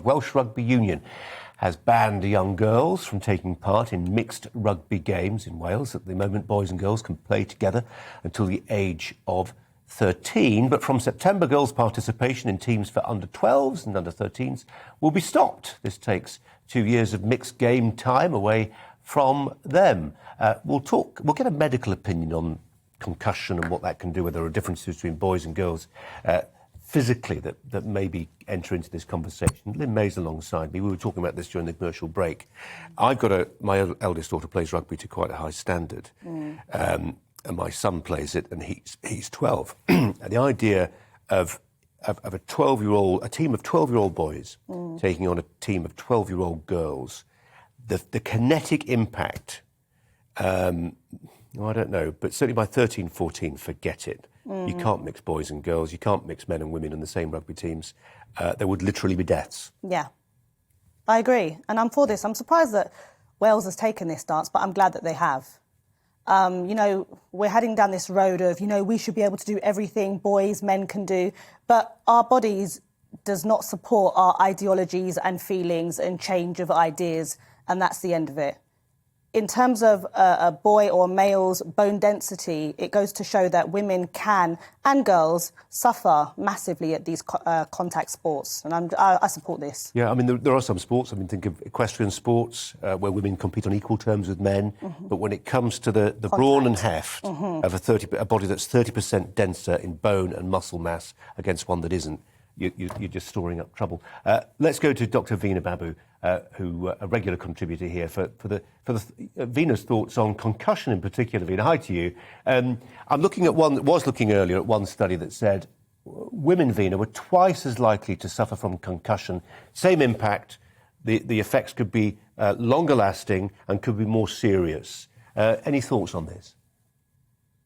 Welsh Rugby Union has banned young girls from taking part in mixed rugby games in Wales. At the moment, boys and girls can play together until the age of 13. But from September, girls' participation in teams for under-12s and under-13s will be stopped. This takes 2 years of mixed game time away from them. We'll get a medical opinion on concussion and what that can do, whether there are differences between boys and girls physically that maybe enter into this conversation. Lynn May's alongside me. We were talking about this during the commercial break. I've got my eldest daughter plays rugby to quite a high standard, and my son plays it, and he's 12. And the idea of a 12-year-old, a team of 12-year-old boys taking on a team of 12-year-old girls, the kinetic impact. I don't know, but certainly by 13, 14, forget it. You can't mix boys and girls. You can't mix men and women in the same rugby teams. There would literally be deaths. Yeah, I agree. And I'm for this. I'm surprised that Wales has taken this stance, but I'm glad that they have. We're heading down this road of, we should be able to do everything boys, men can do. But our bodies does not support our ideologies and feelings and change of ideas. And that's the end of it. In terms of a boy or a male's bone density, it goes to show that women can, and girls, suffer massively at these contact sports. And I support this. Yeah, I mean, there are some sports. I mean, think of equestrian sports where women compete on equal terms with men. But when it comes to the brawn and heft of a body that's 30% denser in bone and muscle mass against one that isn't, you're just storing up trouble. Let's go to Dr. Veena Babu, who a regular contributor here for Veena's thoughts on concussion in particular. Veena, hi to you. I'm looking earlier at one study that said women, Veena, were twice as likely to suffer from concussion. Same impact. The effects could be longer lasting and could be more serious. Any thoughts on this?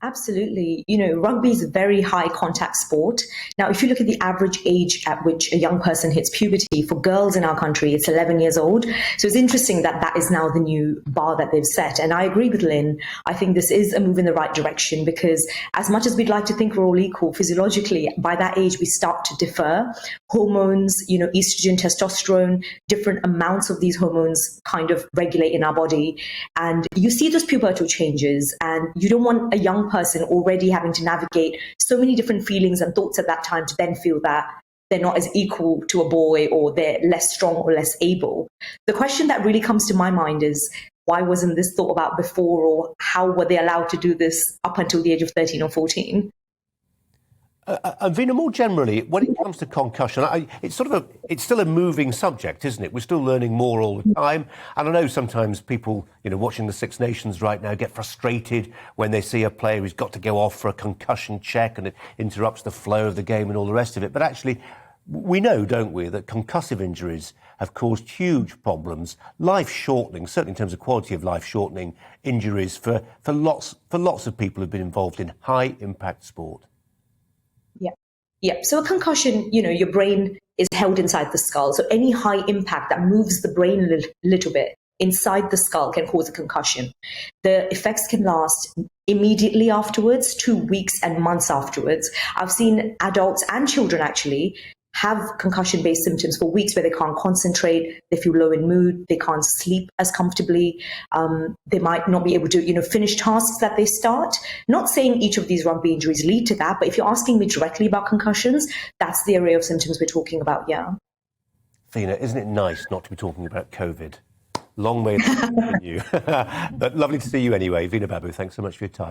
Absolutely. Rugby is a very high contact sport. Now, if you look at the average age at which a young person hits puberty, for girls in our country, it's 11 years old. So it's interesting that that is now the new bar that they've set. And I agree with Lynn. I think this is a move in the right direction because as much as we'd like to think we're all equal, physiologically, by that age, we start to differ. Hormones, estrogen, testosterone, different amounts of these hormones kind of regulate in our body. And you see those pubertal changes and you don't want a young person already having to navigate so many different feelings and thoughts at that time to then feel that they're not as equal to a boy or they're less strong or less able. The question that really comes to my mind is, why wasn't this thought about before, or how were they allowed to do this up until the age of 13 or 14? Veena, more generally, when it comes to concussion, it's still a moving subject, isn't it? We're still learning more all the time. And I know sometimes people, watching the Six Nations right now get frustrated when they see a player who's got to go off for a concussion check and it interrupts the flow of the game and all the rest of it. But actually, we know, don't we, that concussive injuries have caused huge problems, life-shortening, certainly in terms of quality of life-shortening injuries for lots of people who've been involved in high-impact sport. Yeah. So a concussion, your brain is held inside the skull. So any high impact that moves the brain a little bit inside the skull can cause a concussion. The effects can last immediately afterwards, 2 weeks and months afterwards. I've seen adults and children actually have concussion-based symptoms for weeks where they can't concentrate, they feel low in mood, they can't sleep as comfortably, they might not be able to, finish tasks that they start. Not saying each of these rugby injuries lead to that, but if you're asking me directly about concussions, that's the area of symptoms we're talking about, yeah. Veena, isn't it nice not to be talking about COVID? Long way to you. But lovely to see you anyway. Veena Babu, thanks so much for your time.